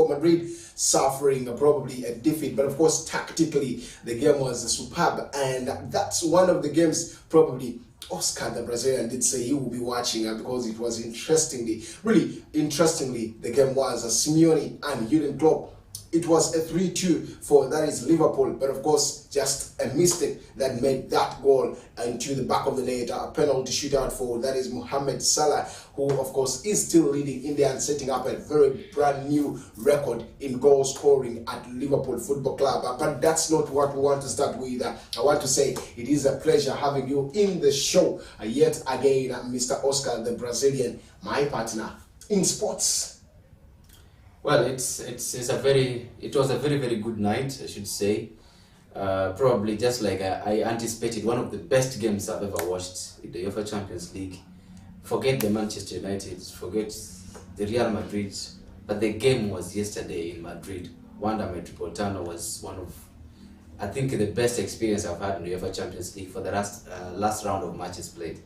Atletico Madrid suffering probably a defeat, but of course tactically the game was superb, and that's one of the games probably Oscar the Brazilian did say he will be watching because it was really interestingly, the game was Simeone and Jurgen Klopp. It was a 3-2 for, that is, Liverpool, but of course just a mistake that made that goal into the back of the net, a penalty shootout for, that is, Mohamed Salah, who of course is still leading India and setting up a very brand new record in goal scoring at Liverpool Football Club. But that's not what we want to start with. I want to say it is a pleasure having you in the show yet again, Mr. Oscar the Brazilian, my partner in sports. Well, it was a very good night, I should say. Probably just like I anticipated, one of the best games I've ever watched in the UEFA Champions League. Forget the Manchester United, forget the Real Madrid, but the game was yesterday in Madrid. Wanda Metropolitano was one of, I think, the best experience I've had in the UEFA Champions League for the last round of matches played.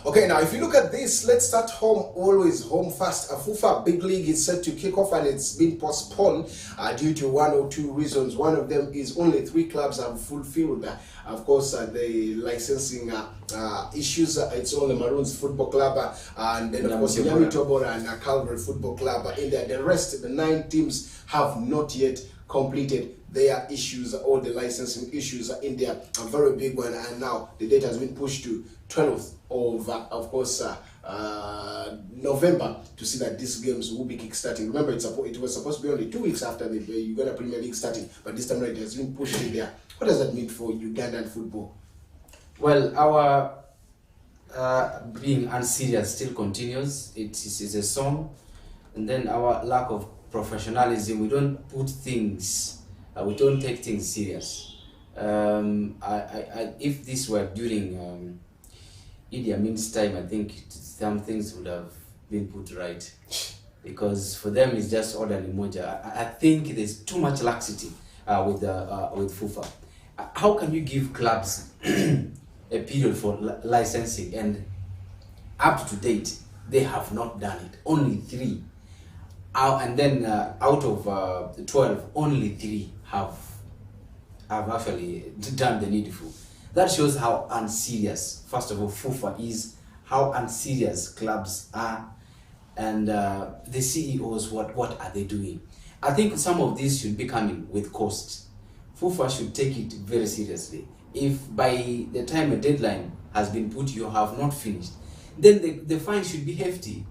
Okay, now if you look at this, let's start home, always home first. A FIFA Big League is set to kick off and it's been postponed due to one or two reasons. One of them is only 3 clubs have fulfilled, of course, the licensing issues. It's only Maroons Football Club and then, of course, Nyami Tobora and Calvary Football Club. In there, the rest, the 9 teams have not yet completed their issues, all the licensing issues in there, a very big one, and now the date has been pushed to 12th of course, November to see that these games will be kickstarting. Remember, it was supposed to be only 2 weeks after the Uganda Premier League starting, but this time it has been pushed in there. What does that mean for Ugandan football? Well, our being unserious still continues. It is a song, and then our lack of professionalism. We don't put things. We don't take things serious. If this were during Idi Amin's time, I think some things would have been put right, because for them it's just orderly moja. I think there's too much laxity with FIFA. How can you give clubs a period for licensing, and up to date they have not done it? Only 3. And then out of 12, only 3 have actually done the needful. That shows how unserious, first of all, FIFA is, how unserious clubs are, and the CEOs, what are they doing? I think some of these should be coming with cost. FIFA should take it very seriously. If by the time a deadline has been put, you have not finished, then the fine should be hefty.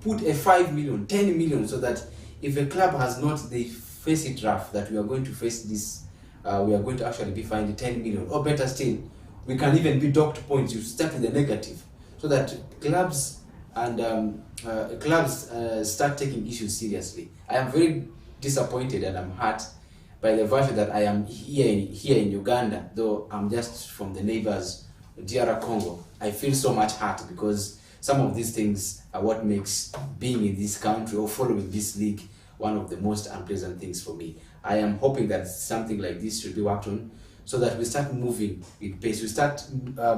Put a 5 million, 10 million, so that if a club has not, they face it rough, that we are going to face this, we are going to actually be fined 10 million, or better still, we can even be docked points. You start with a negative, so that clubs and start taking issues seriously. I am very disappointed and I'm hurt by the version that I am here in Uganda, though I'm just from the neighbors, DR Congo. I feel so much hurt because some of these things are what makes being in this country or following this league one of the most unpleasant things for me. I am hoping that something like this should be worked on, so that we start moving with pace, we start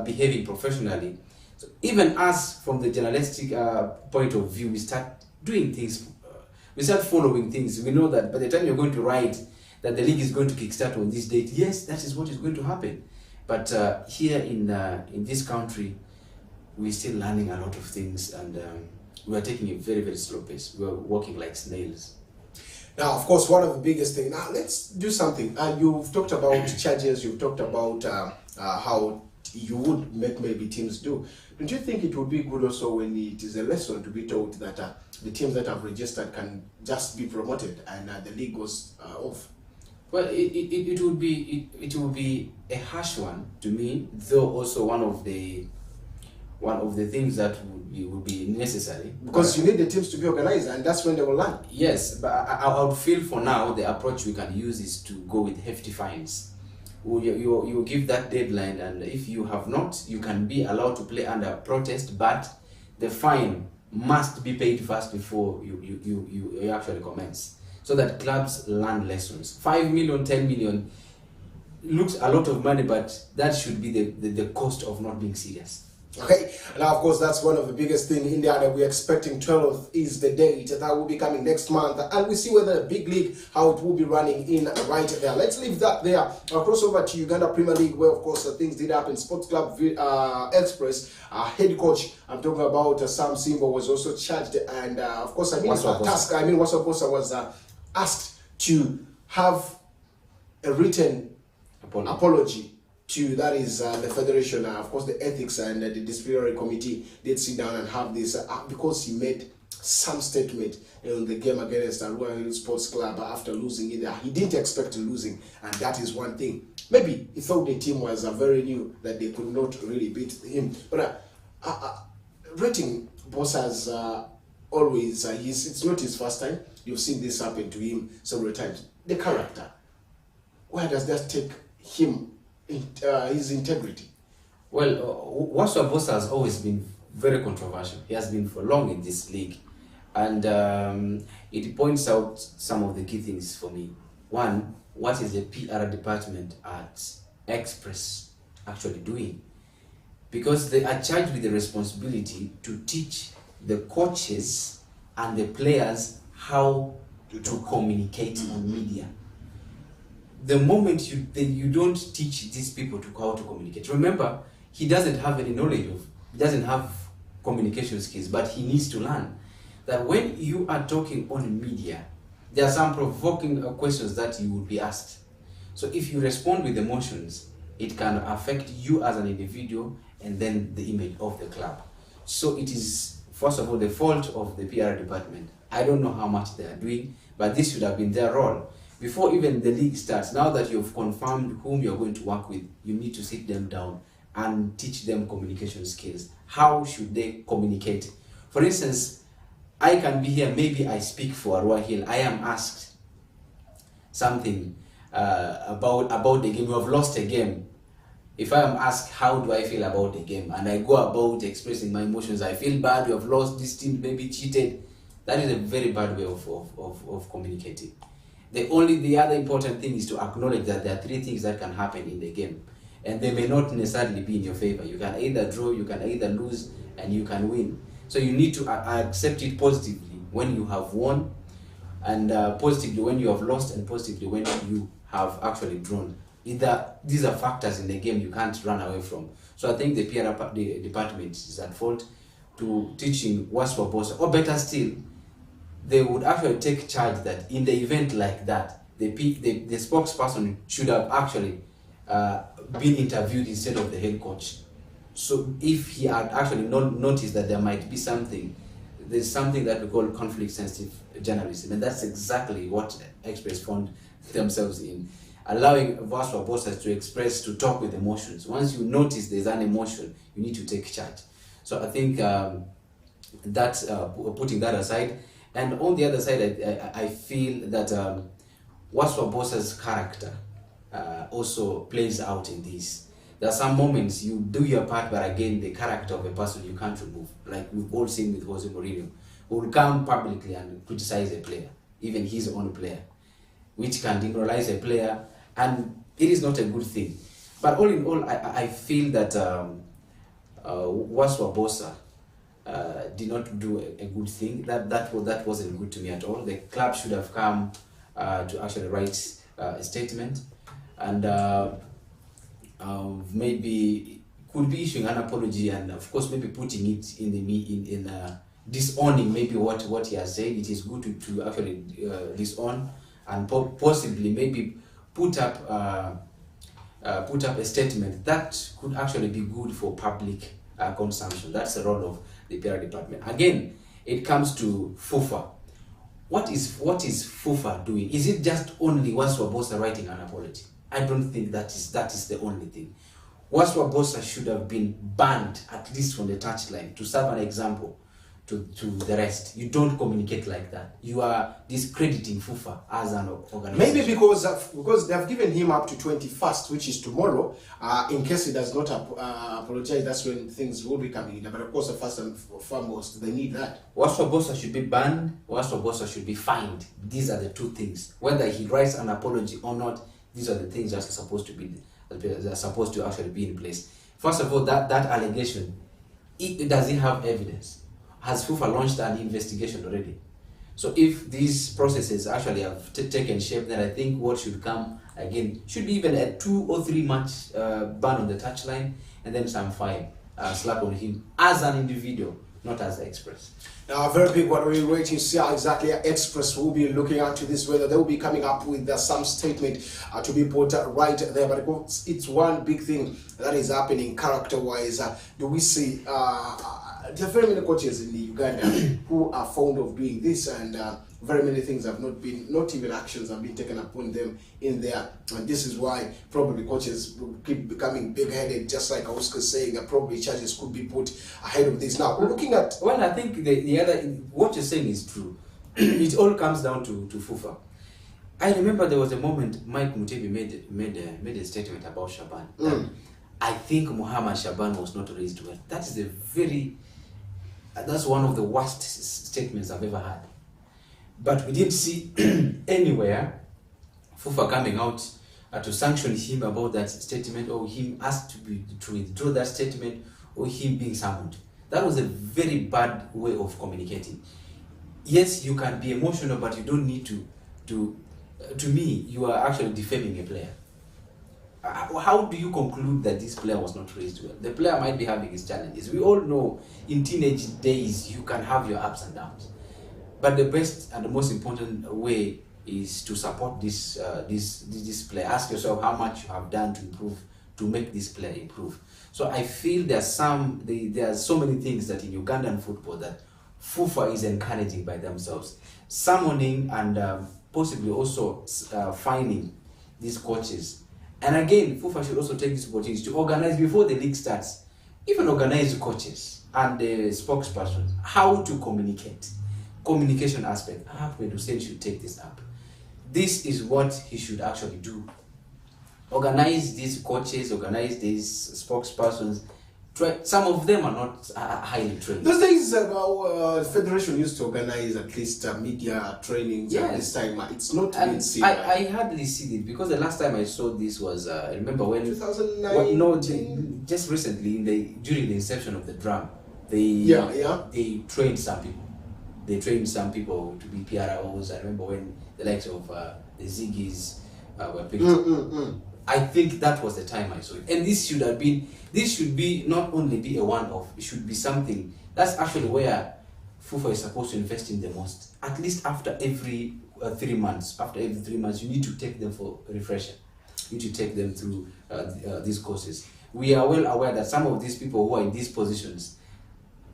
behaving professionally. So even us, from the journalistic point of view, we start doing things, we start following things. We know that by the time you're going to write that the league is going to kickstart on this date, yes, that is what is going to happen. But here in this country, we're still learning a lot of things, and we are taking a very, very slow pace. We are walking like snails. Now, of course, one of the biggest things, now let's do something. You've talked about charges, you've talked about how you would make maybe teams do. Don't you think it would be good also when it is a lesson to be taught that the teams that have registered can just be promoted and the league goes off? Well, it would be a harsh one to me, though also one of the things that would be necessary, because you need the teams to be organized, and that's when they will learn. Yes, but I would feel for now the approach we can use is to go with hefty fines. You give that deadline, and if you have not, you can be allowed to play under protest, but the fine must be paid first before you actually commence, so that clubs learn lessons. 5 million, 10 million looks a lot of money, but that should be the cost of not being serious. Okay, now of course that's one of the biggest thing in India that we're expecting. 12th is the date that will be coming next month, and we see whether the big league, how it will be running in right there. Let's leave that there. I'll cross over to Uganda Premier League, where of course things did happen. Sports Club Express head coach, I'm talking about Sam Simbo, was also charged, and of course Wasabosa was asked to have a written apology to, that is the federation. Of course the ethics and the disciplinary committee did sit down and have this because he made some statement in the game against Royal Hill Sports Club after losing it. He didn't expect losing, and that is one thing. Maybe he thought the team was very new, that they could not really beat him. But rating Bosa's always, it's not his first time. You've seen this happen to him several times. The character, where does that take him? His integrity. Well, Waswa Bosa has always been very controversial. He has been for long in this league, and it points out some of the key things for me. One, what is the PR department at Express actually doing? Because they are charged with the responsibility to teach the coaches and the players how to communicate on media. The moment you don't teach these people how to communicate, remember, he doesn't have any knowledge of, he doesn't have communication skills, but he needs to learn that when you are talking on media, there are some provoking questions that you will be asked. So if you respond with emotions, it can affect you as an individual and then the image of the club. So it is, first of all, the fault of the PR department. I don't know how much they are doing, but this should have been their role. Before even the league starts, now that you've confirmed whom you're going to work with, you need to sit them down and teach them communication skills. How should they communicate? For instance, I can be here, maybe I speak for Arua Hill. I am asked something about the game. We have lost a game. If I am asked how do I feel about the game, and I go about expressing my emotions, I feel bad, we have lost, this team maybe cheated, that is a very bad way of communicating. The other important thing is to acknowledge that there are three things that can happen in the game, and they may not necessarily be in your favor. You can either draw, you can either lose, and you can win. So you need to accept it positively when you have won, and positively when you have lost, and positively when you have actually drawn. These are factors in the game you can't run away from. So I think the PR department is at fault to teaching Waswa Bosa, or better still, they would actually take charge that in the event like that, the spokesperson should have actually been interviewed instead of the head coach. So if he had actually noticed that there might be something, there's something that we call conflict-sensitive journalism, and that's exactly what Express found themselves in, allowing Waswa Bosa to talk with emotions. Once you notice there's an emotion, you need to take charge. So I think that's putting that aside. And on the other side, I feel that Waswa Bosa's character also plays out in this. There are some moments you do your part, but again, the character of a person you can't remove. Like we've all seen with Jose Mourinho, who will come publicly and criticize a player, even his own player, which can demoralize a player, and it is not a good thing. But all in all, I feel that Waswa Bosa did not do a good thing. That wasn't good to me at all. The club should have come to actually write a statement, and maybe could be issuing an apology, and of course maybe putting it in disowning maybe what he has said. It is good to actually disown, and possibly maybe put up a statement that could actually be good for public consumption. That's the role of the PR department. Again, it comes to FUFA. What is FUFA doing? Is it just only Waswa Bosa writing an apology? I don't think that is the only thing. Waswa Bosa should have been banned, at least from the touchline, to serve an example to the rest. You don't communicate like that. You are discrediting FUFA as an organization. Maybe because they have given him up to 21st, which is tomorrow. In case he does not apologize, that's when things will be coming in. But of course, first and foremost, they need that. Waswa Bosa should be banned. Waswa Bosa should be fined. These are the two things. Whether he writes an apology or not, these are the things that are supposed to actually be in place. First of all, that allegation Does it have evidence? Has FIFA launched an investigation already? So if these processes actually have taken shape, then I think what should come again should be even a 2 or 3 match ban on the touchline, and then some fine slap on him as an individual, not as the Express. Now, a very big one. We're waiting to see how exactly Express will be looking into this, whether they will be coming up with some statement to be put right there. But it's one big thing that is happening character-wise. Do we see there are very many coaches in the Uganda who are fond of doing this, and very many things have not even actions have been taken upon them in there. And this is why probably coaches will keep becoming big-headed, just like Oscar saying, probably charges could be put ahead of this. Now, we're looking at... Well, I think the other, what you're saying is true. It all comes down to FIFA. I remember there was a moment Mike Mutebi made a statement about Shaban. I think Muhammad Shaban was not raised well. That's one of the worst statements I've ever had. But we didn't see anywhere FIFA coming out to sanction him about that statement, or him asked to withdraw that statement, or him being summoned. That was a very bad way of communicating. Yes, you can be emotional, but you don't need to me, you are actually defaming a player. How do you conclude that this player was not raised well? The player might be having his challenges. We all know in teenage days you can have your ups and downs. But the best and the most important way is to support this player. Ask yourself how much you have done to make this player improve. So I feel there are so many things that in Ugandan football that FIFA is encouraging by themselves, summoning and possibly also fining these coaches. And again, FIFA should also take this opportunity to organize before the league starts, even organize coaches and the spokesperson, how to communicate. Communication aspect. Ahmed Hussein should take this up. This is what he should actually do. Organize these coaches, organize these spokespersons. Some of them are not highly trained. Those days, Federation used to organize at least media trainings at this time. It's not been seen. I hardly see it, because the last time I saw this was, I remember when... 2009? Just recently, during the inception of the drum, they trained some people. They trained some people to be PROs. I remember when the likes of the Ziggies were picked up. I think that was the time I saw it. And this should be not only be a one-off, it should be something. That's actually where FIFA is supposed to invest in the most. At least after every 3 months. After every 3 months, you need to take them for refresher. You need to take them through these courses. We are well aware that some of these people who are in these positions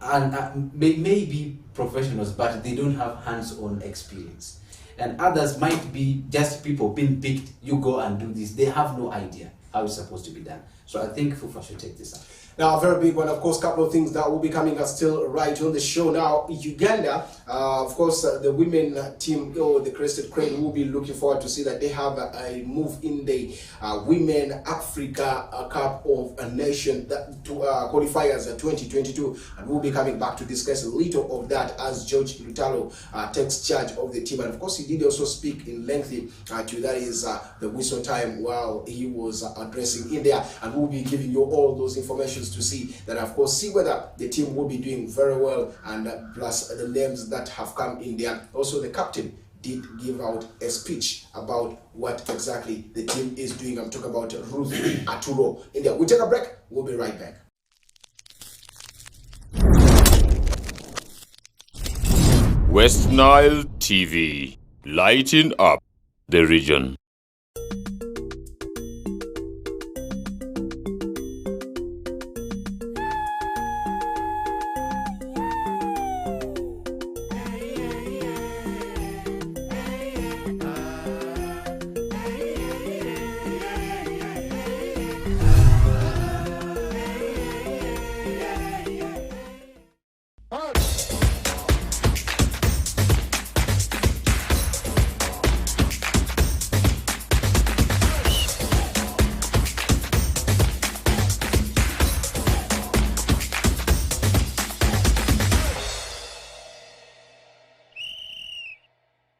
and may be professionals, but they don't have hands-on experience. And others might be just people being picked, you go and do this. They have no idea how it's supposed to be done. So I think FIFA should take this up. Now, a very big one, of course, a couple of things that will be coming up still right on the show. Now, Uganda, of course, the women team, the Crested Crane, will be looking forward to see that they have a move in the Women Africa Cup of Nations qualifiers 2022, and we'll be coming back to discuss a little of that as George Lutalo takes charge of the team. And of course, he did also speak in lengthy to that is the whistle time while he was addressing in there, and we'll be giving you all those information to see that, of course, see whether the team will be doing very well, and plus the names that have come in there. Also, the captain did give out a speech about what exactly the team is doing. I'm talking about Ruth Aturo in there. We'll take a break. We'll be right back. West Nile TV, lighting up the region.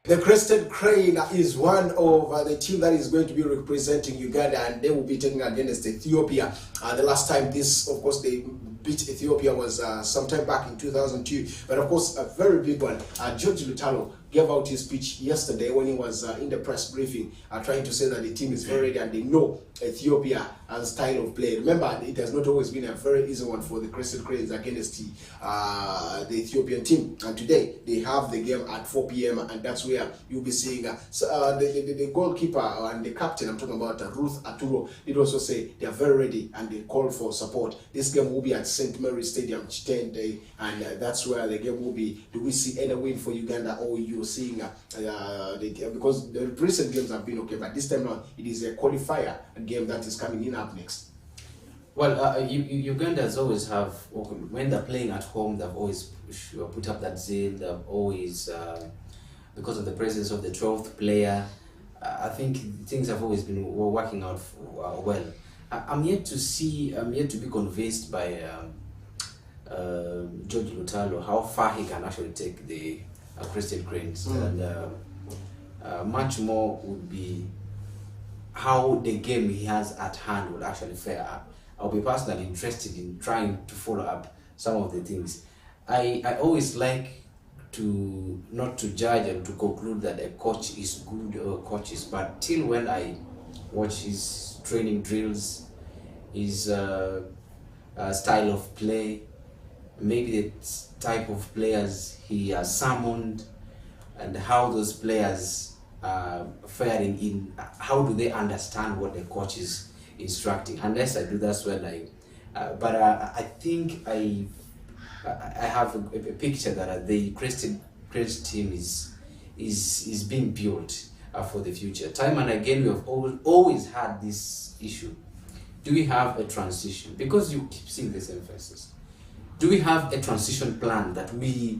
The Crested Crane is one of the team that is going to be representing Uganda, and they will be taking against Ethiopia. The last time this, of course, they beat Ethiopia was sometime back in 2002. But of course, a very big one. George Lutalo gave out his speech yesterday when he was in the press briefing, trying to say that the team is very ready and they know Ethiopia and style of play. Remember, it has not always been a very easy one for the Crescent Cranes against the Ethiopian team. And today, they have the game at 4 p.m. and that's where you'll be seeing the goalkeeper and the captain, I'm talking about Ruth Aturo, did also say they are very ready and they call for support. This game will be at St. Mary's Stadium, Chitende, and that's where the game will be. Do we see any win for Uganda, or you're seeing because the recent games have been okay, but this time around it is a qualifier game that is coming in up next? Well, Ugandans always have, when they're playing at home, they've always put up that zeal. They've always, because of the presence of the 12th player, I think things have always been working out well. I'm yet to be convinced by George Lutalo how far he can actually take the Crested Cranes, and much more would be how the game he has at hand would actually fare up. I'll be personally interested in trying to follow up some of the things. I always like to not to judge and to conclude that a coach is good or coaches, but till when I watch his training drills, his style of play, maybe the type of players he has summoned, and how those players are faring in, how do they understand what the coach is instructing. Unless I do, that's when I think I have a picture that the Crest team is being built for the future. Time and again, we have always had this issue. Do we have a transition? Because you keep seeing the same faces. Do we have a transition plan that we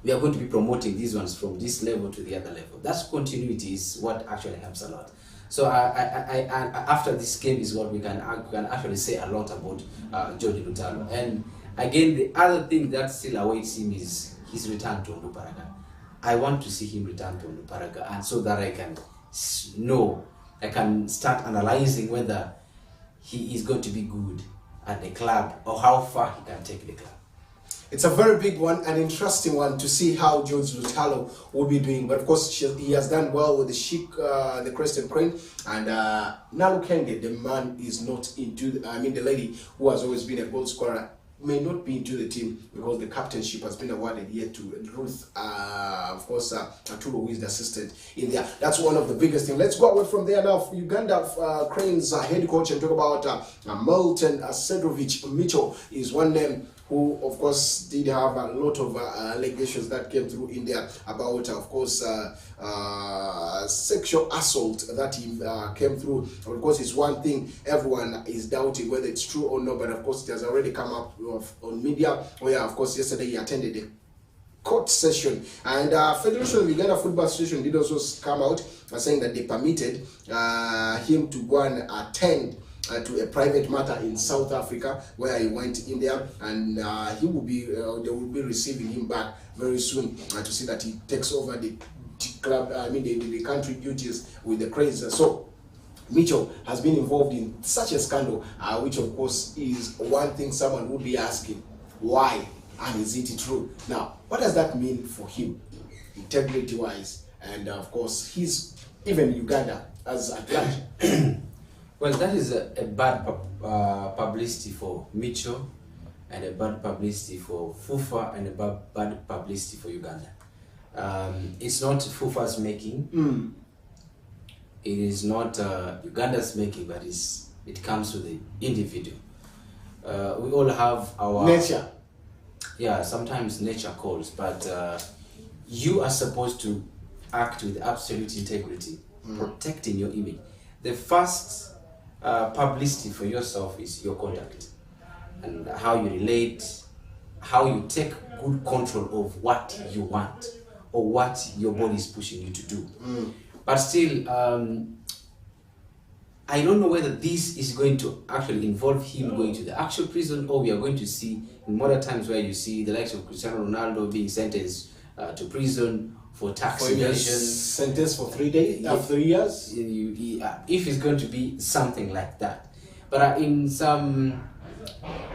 are going to be promoting these ones from this level to the other level? That's continuity is what actually helps a lot. So I after this game is what we can actually say a lot about George Lutalo. And again, the other thing that still awaits him is his return to Onduparaka. I want to see him return to Onduparaka, and so that I can start analyzing whether he is going to be good at the club or how far he can take the club. It's a very big one, an interesting one to see how George Lutalo will be doing. But of course, he has done well with the Crescent Crane. And Nalu Kenge, the man is not into, the lady who has always been a goal scorer, may not be into the team because the captainship has been awarded yet to Ruth, of course, Aturo, who is the assistant in there. That's one of the biggest things. Let's go away from there now. Uganda Cranes head coach and talk about Milton Cedrovic Mitchell is one name who, of course, did have a lot of allegations that came through in there about, of course, sexual assault that he came through. Of course, it's one thing everyone is doubting whether it's true or not, but of course, it has already come up on media. Where, of course, yesterday he attended a court session, and Federation of Uganda Football Association did also come out saying that they permitted him to go and attend to a private matter in South Africa, where he went in there, and he will be they will be receiving him back very soon to see that he takes over the club, the country duties with the Cranes. So Mitchell has been involved in such a scandal, which of course is one thing someone would be asking, why, and is it true? Now, what does that mean for him, integrity-wise, and of course, he's even Uganda as at large? Well, that is a bad publicity for Mitchell, and a bad publicity for FUFA, and a bad publicity for Uganda. It's not FUFA's making. It is not Uganda's making, but it comes to the individual. We all have our nature. Yeah, sometimes nature calls, but you are supposed to act with absolute integrity, protecting your image. The first publicity for yourself is your conduct, and how you relate, how you take good control of what you want or what your body is pushing you to do. But still, I don't know whether this is going to actually involve him going to the actual prison, or we are going to see in modern times where you see the likes of Cristiano Ronaldo being sentenced to prison for tax evasion. Sentenced for 3 days, 3 years? If it's going to be something like that. But in some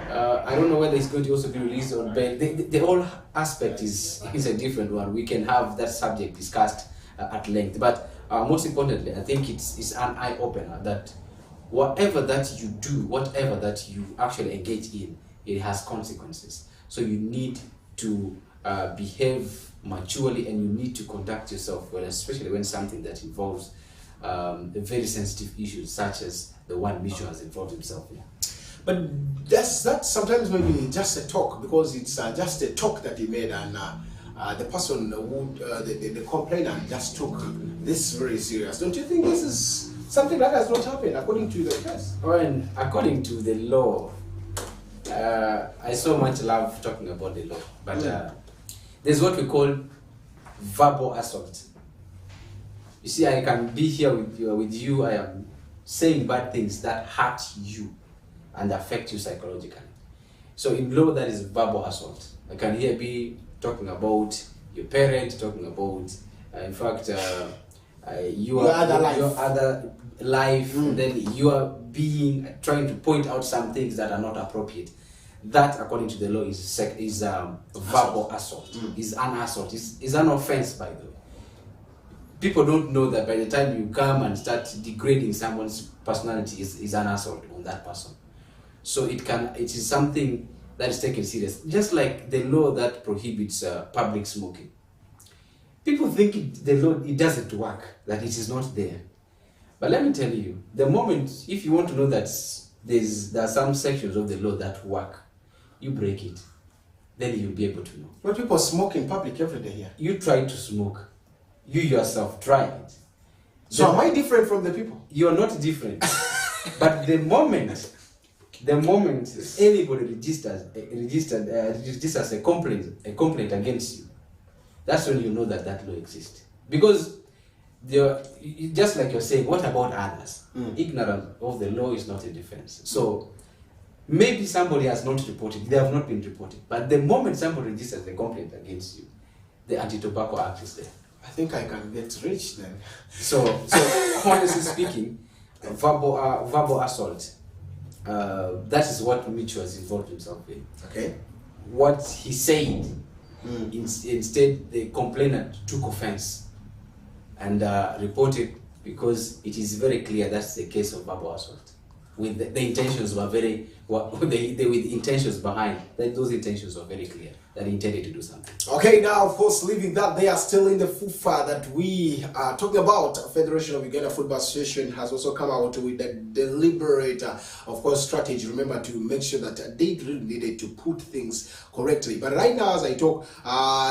I don't know whether it's going to also be released on bail. The whole aspect is a different one. We can have that subject discussed at length. But most importantly, I think it's an eye-opener that whatever that you do, whatever that you actually engage in, it has consequences. So you need to behave maturely, and you need to conduct yourself well, especially when something that involves very sensitive issues such as the one Micho has involved himself in. But that's sometimes maybe just a talk, because it's just a talk that he made, and the person who, the complainant just took this very serious. Don't you think this is something that has not happened according to the case? Well, according to the law, I so much love talking about the law, but there's what we call verbal assault. You see, I can be here with you. I am saying bad things that hurt you and affect you psychologically. So in law, that is verbal assault. I can here be talking about your parent, talking about, in fact, your other life, and then you are trying to point out some things that are not appropriate. That, according to the law, is verbal assault. Is an assault. Is an offense, by the way. People don't know that by the time you come and start degrading someone's personality, is an assault on that person. So it is something that is taken serious. Just like the law that prohibits public smoking. People think the law, it doesn't work, that it is not there. But let me tell you, the moment, if you want to know that there are some sections of the law that work, you break it, then you'll be able to know. But people smoke in public every day here. You try to smoke. You yourself try it. So am I different from the people? You're not different. But the moment anybody registers a complaint against you, that's when you know that law exists. Because just like you're saying, what about others? Ignorance of the law is not a defense. So maybe somebody has not reported, they have not been reported. But the moment somebody registers a complaint against you, the Anti-Tobacco Act is there. I think I can get rich then. So honestly speaking, verbal assault, that is what Micho has involved himself in. Okay. What he said, instead the complainant took offense and reported, because it is very clear that's the case of verbal assault. With the intentions were with intentions behind that, those intentions were very clear, that he intended to do something. Okay, now of course, leaving that, they are still in the FUFA that we are talking about. Federation of Uganda Football Association has also come out with a deliberate, of course, strategy. Remember, to make sure that they really needed to put things correctly. But right now, as I talk,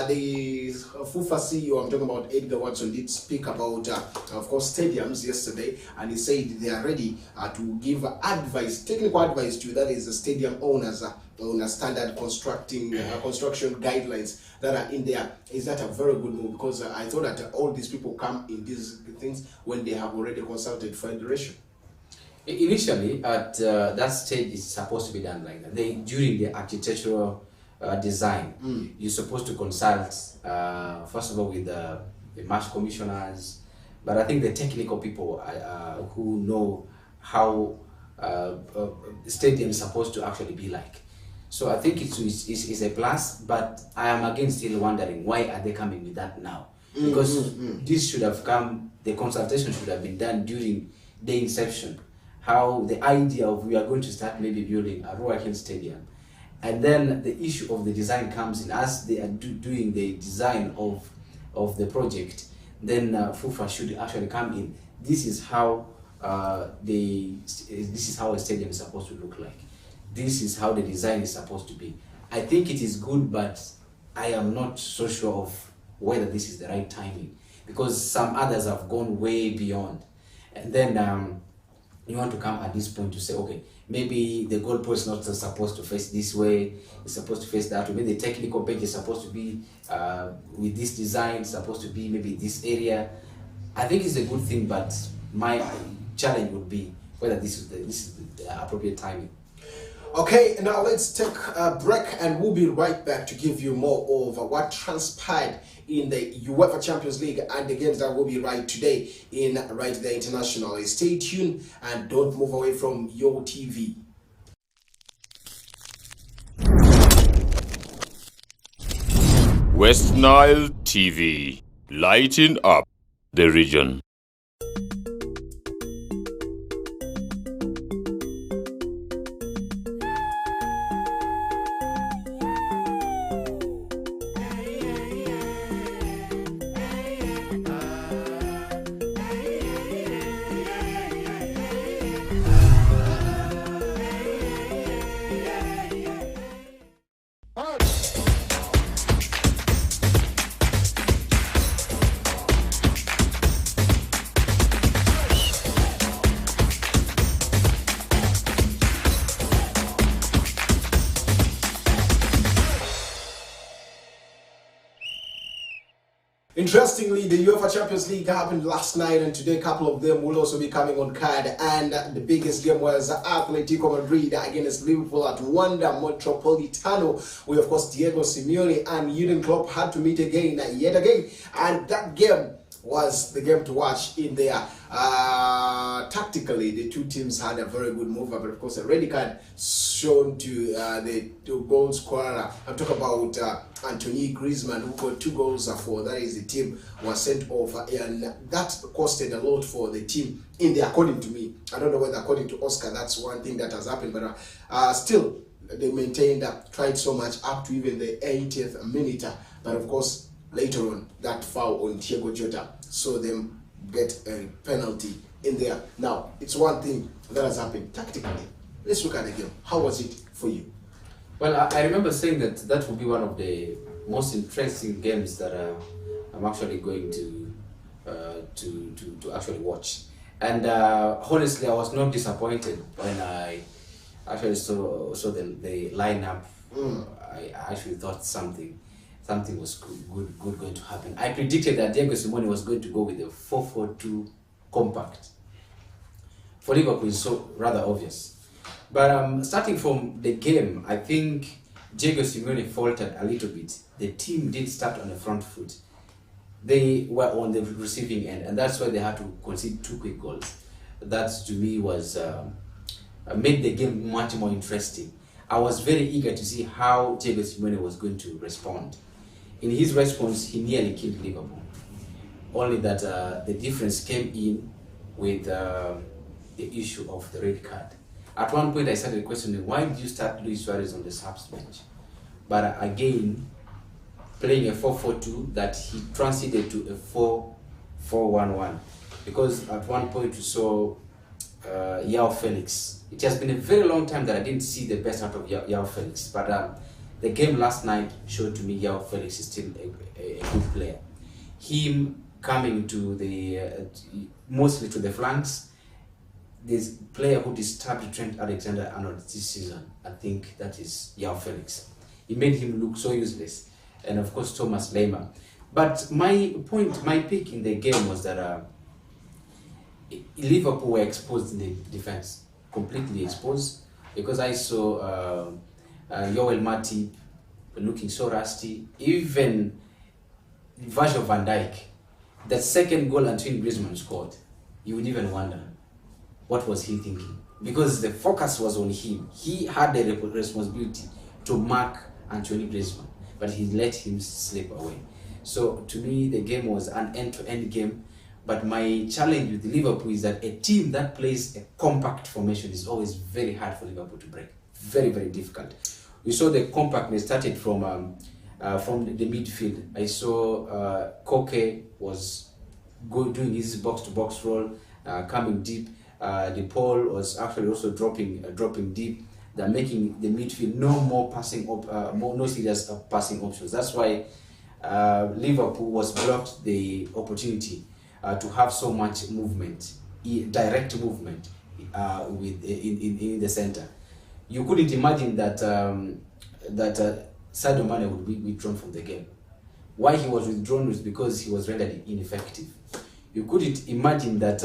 the FUFA CEO, I'm talking about Edgar Watson, did speak about, of course, stadiums yesterday, and he said they are ready to give advice, technical advice to, that is, the stadium owners on a standard construction guidelines that are in there. Is that a very good move? Because I thought that all these people come in these things when they have already consulted Federation. Initially, at that stage, it's supposed to be done like that. During the architectural design, you're supposed to consult, first of all, with the match commissioners, but I think the technical people who know how the stadium is supposed to actually be like. So I think it's a plus, but I am again still wondering, why are they coming with that now? Because this should have come, the consultation should have been done during the inception. How the idea of we are going to start maybe building a Royal Hill Stadium. And then the issue of the design comes in as they are doing the design of the project. Then FUFA should actually come in. This is how this is how a stadium is supposed to look like. This is how the design is supposed to be. I think it is good, but I am not so sure of whether this is the right timing, because some others have gone way beyond. And then you want to come at this point to say, okay, maybe the goalpost is not supposed to face this way, it's supposed to face that way. Maybe the technical bench is supposed to be with this design, it's supposed to be maybe this area. I think it's a good thing, but my challenge would be whether this is the appropriate timing. Okay, now let's take a break, and we'll be right back to give you more of what transpired in the UEFA Champions League and the games that will be right today in Right There International. Stay tuned and don't move away from your TV. West Nile TV, lighting up the region. Interestingly, the UEFA Champions League happened last night, and today a couple of them will also be coming on card. And the biggest game was Atletico Madrid against Liverpool at Wanda Metropolitano, where of course Diego Simeone and Jurgen Klopp had to meet again, yet again. And that game was the game to watch in there. Tactically, the two teams had a very good move, but of course a red card shown to the two goal scorer. I'm talking about Anthony Griezmann, who got 2 goals for, that is, the team was sent off, and that costed a lot for the team in there, according to me. I don't know whether according to Oscar that's one thing that has happened, but still they maintained, tried so much up to even the 80th minute, but of course later on that foul on Thiago Jota saw them get a penalty in there. Now, it's one thing that has happened tactically. Let's look at the game. How was it for you? Well, I remember saying that that will be one of the most interesting games that I'm actually going to actually watch. And honestly, I was not disappointed when I actually saw the lineup. I actually thought something was good going to happen. I predicted that Diego Simeone was going to go with a 4-4-2 compact. For Liverpool, it's so rather obvious. But starting from the game, I think Diego Simeone faltered a little bit. The team didn't start on the front foot. They were on the receiving end, and that's why they had to concede 2 quick goals. That to me was made the game much more interesting. I was very eager to see how Diego Simeone was going to respond. In his response, he nearly killed Liverpool. Only that the difference came in with the issue of the red card. At one point, I started questioning, why did you start Luis Suarez on the subs bench? But again, playing a 4-4-2, that he transited to a 4-4-1-1. Because at one point, we saw João Felix. It has been a very long time that I didn't see the best out of João Felix. But the game last night showed to me João Felix is still a good player. Him coming to the mostly to the flanks. This player who disturbed Trent Alexander-Arnold this season, I think that is João Felix. He made him look so useless, and of course Thomas Lemar. But my pick in the game was that Liverpool were exposed in the defense, completely exposed, because I saw Joel Matip looking so rusty. Even Virgil van Dijk, that second goal Antoine Griezmann scored, you would even wonder, what was he thinking? Because the focus was on him. He had the responsibility to mark Antoine Griezmann, but he let him slip away. So to me, the game was an end-to-end game. But my challenge with Liverpool is that a team that plays a compact formation is always very hard for Liverpool to break. Very, very difficult. We saw the compactness started from the midfield. I saw Koke was doing his box-to-box role, coming deep. De Paul was actually also dropping deep. They're making the midfield no serious passing options. That's why Liverpool was blocked the opportunity to have so much movement, direct movement in the center. You couldn't imagine that Sadio Mane would be withdrawn from the game. Why he was withdrawn was because he was rendered ineffective. You couldn't imagine that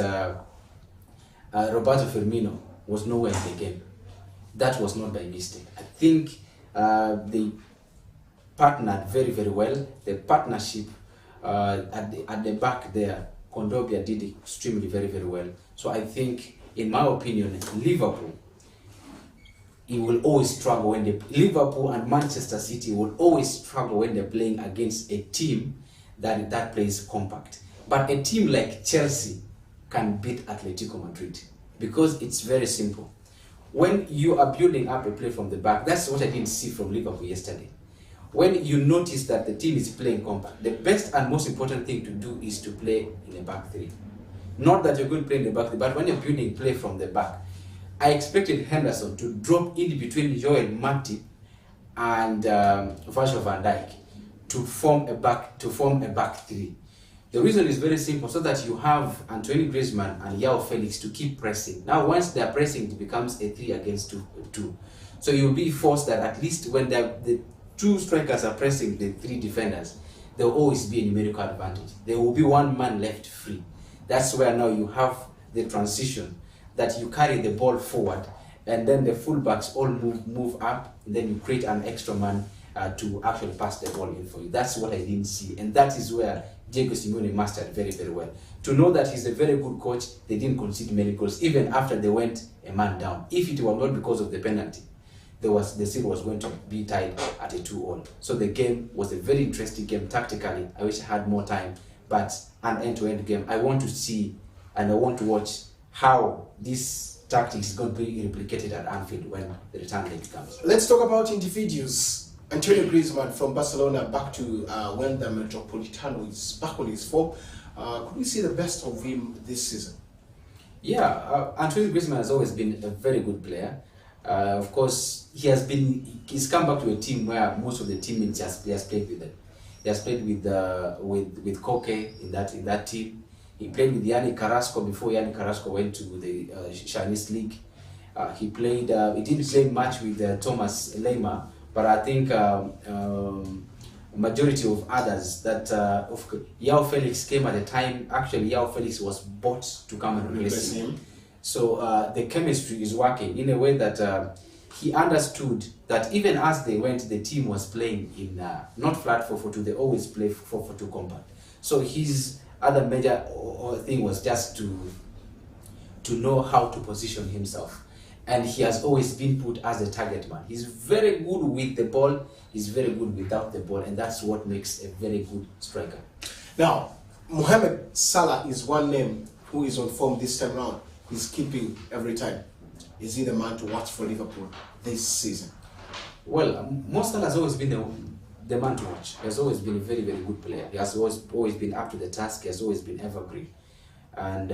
Roberto Firmino was nowhere in the game. That was not by mistake. I think they partnered very, very well. The partnership at the back there, Kondogbia did extremely very, very well. So I think, in my opinion, Liverpool, he will always struggle when Liverpool and Manchester City will always struggle when they're playing against a team that plays compact. But a team like Chelsea can beat Atletico Madrid because it's very simple. When you are building up a play from the back, that's what I didn't see from Liverpool yesterday. When you notice that the team is playing compact, the best and most important thing to do is to play in a back three. Not that you're going to play in the back three, but when you're building play from the back, I expected Henderson to drop in between Joel Matip and Virgil van Dijk to form a back three. The reason is very simple, so that you have Antoine Griezmann and João Felix to keep pressing. Now, once they are pressing, it becomes a 3 against 2. So you'll be forced that at least when the 2 strikers are pressing the 3 defenders, there will always be a numerical advantage. There will be 1 man left free. That's where now you have the transition, that you carry the ball forward, and then the fullbacks all move up, and then you create an extra man to actually pass the ball in for you. That's what I didn't see, and that is where Diego Simeone mastered very, very well. To know that he's a very good coach, they didn't concede many goals, even after they went a man down. If it were not because of the penalty, the series was going to be tied at a 2-2. So the game was a very interesting game tactically. I wish I had more time, but an end-to-end game. I want to see and I want to watch how this tactics is going to be replicated at Anfield when the return leg comes. Let's talk about individuals. Antonio Griezmann from Barcelona back to Wanda Metropolitano is back on his form. Could we see the best of him this season? Yeah, Antonio Griezmann has always been a very good player. Of course, he's come back to a team where most of the teammates he has played with them. He has played with Koke in that team. He played with Yannick Carrasco before Yannick Carrasco went to the Chinese league. He didn't play much with Thomas Lemar, but I think majority of others that João Felix came at a time. Actually, João Felix was bought to come and replace him. So the chemistry is working in a way that he understood that even as they went, the team was playing in not flat 4-4-2. They always play 4-4-2 compact. So his other major thing was just to know how to position himself. And he has always been put as a target man. He's very good with the ball, he's very good without the ball, and that's what makes a very good striker. Now, Mohamed Salah is one name who is on form this time round. He's keeping every time. Is he the man to watch for Liverpool this season? Well, Mo Salah has always been the man to watch. He has always been a very, very good player. He has always been up to the task. He has always been evergreen. And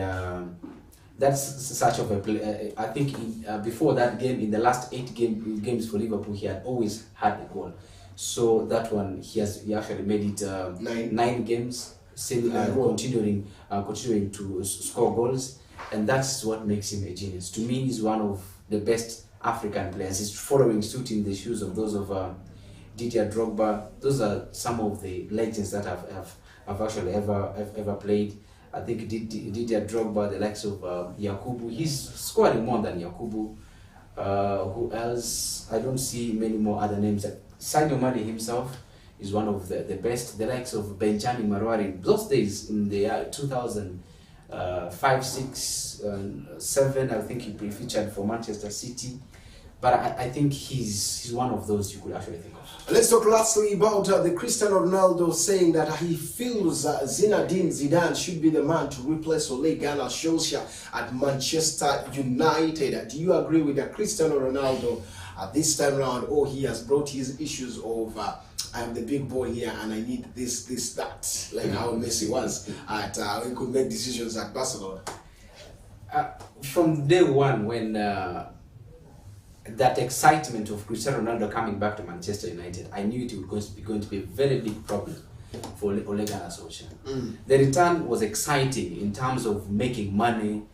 that's such of a play. I think before that game, in the last 8 games for Liverpool, he had always had a goal. So that one, he actually made it 9 games, still continuing to score goals. And that's what makes him a genius. To me, he's one of the best African players. He's following suit in the shoes of those of Didier Drogba. Those are some of the legends that have actually ever played. I think Didier Drogba, the likes of Yakubu, he's scoring more than Yakubu. Who else? I don't see many more other names. Sadio Mane himself is one of the best. The likes of Benjamin Marwari. Those days in the 2005, 6, 7, I think he featured for Manchester City. But I think he's one of those you could actually think of. Let's talk lastly about the Cristiano Ronaldo saying that he feels Zinedine Zidane should be the man to replace Ole Gunnar Solskjaer at Manchester United. Do you agree with Cristiano Ronaldo this time around, or he has brought his issues of I am the big boy here and I need this, that, like how Messi was at he could make decisions at Barcelona? From day one, when that excitement of Cristiano Ronaldo coming back to Manchester United, I knew it was going to be a very big problem for Ole Gunnar Solskjaer. The return was exciting in terms of making money,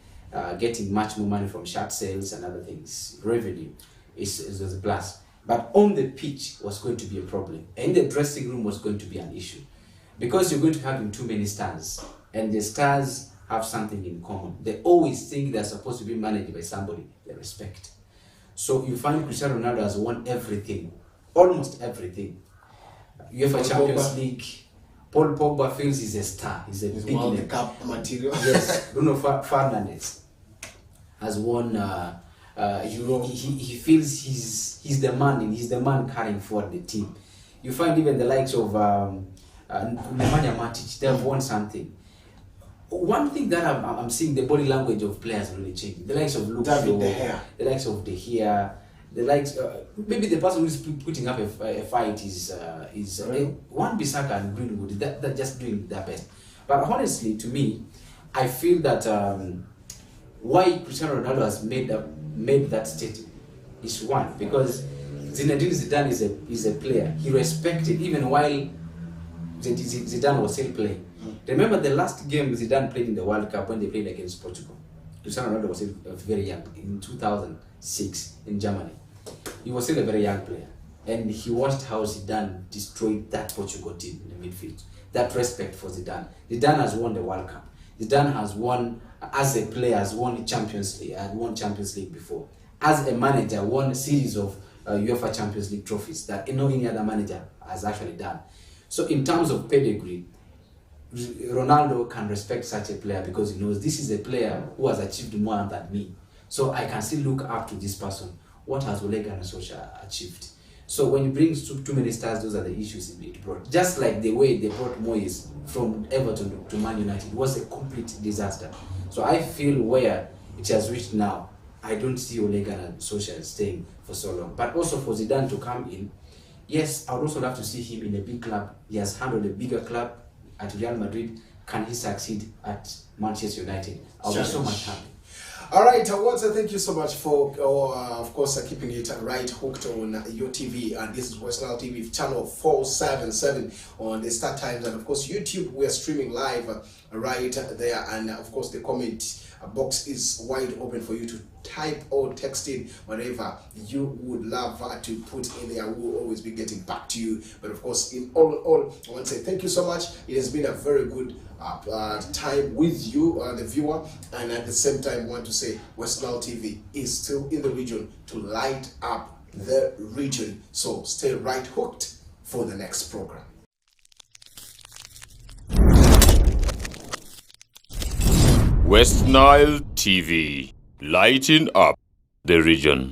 getting much more money from shirt sales and other things. Revenue is a plus. But on the pitch was going to be a problem. And the dressing room was going to be an issue. Because you're going to have too many stars. And the stars have something in common. They always think they're supposed to be managed by somebody they respect. So you find Cristiano Ronaldo has won everything. Almost everything. UEFA Champions League. Paul Pogba feels he's a star. He's big one of the cup material. Yes. Bruno Fernandes has won he feels he's the man, and he's the man carrying forward the team. You find even the likes of Nemanja Matic, they've won something. One thing that I'm seeing, the body language of players really changing. The likes of Luke Shaw, the likes of De Gea, the likes maybe the person who's putting up a fight is Wan-Bissaka and Greenwood. That just doing their best. But honestly, to me, I feel that why Cristiano Ronaldo has made that statement is one, because Zinedine Zidane is a player. He respected even while Zidane was still playing. Remember the last game Zidane played in the World Cup when they played against Portugal. Cristiano Ronaldo was still very young in 2006 in Germany. He was still a very young player, and he watched how Zidane destroyed that Portugal team in the midfield. That respect for Zidane. Zidane has won the World Cup. Zidane has won, as a player, has won the Champions League. Had won Champions League before. As a manager, won a series of UEFA Champions League trophies that no any other manager has actually done. So in terms of pedigree, Ronaldo can respect such a player because he knows this is a player who has achieved more than me. So I can still look up to this person. What has Ole Gunnar Solskjaer achieved? So when you bring too many stars, those are the issues it brought. Just like the way they brought Moyes from Everton to Man United was a complete disaster. So I feel where it has reached now, I don't see Ole Gunnar Solskjaer staying for so long. But also for Zidane to come in, yes, I would also love to see him in a big club. He has handled a bigger club at Real Madrid. Can he succeed at Manchester United? I'll be so much happy. All right, Walter, thank you so much for, of course, keeping it right hooked on your TV. And this is West Nile TV, channel 477 on the start times. And, of course, YouTube, we are streaming live right there. And, of course, the comment box is wide open for you to type or text in whatever you would love to put in there. We'll always be getting back to you. But, of course, in all, I want to say thank you so much. It has been a very good time with you, the viewer, and at the same time want to say West Nile TV is still in the region to light up the region. So stay right hooked for the next program. West Nile TV, lighting up the region.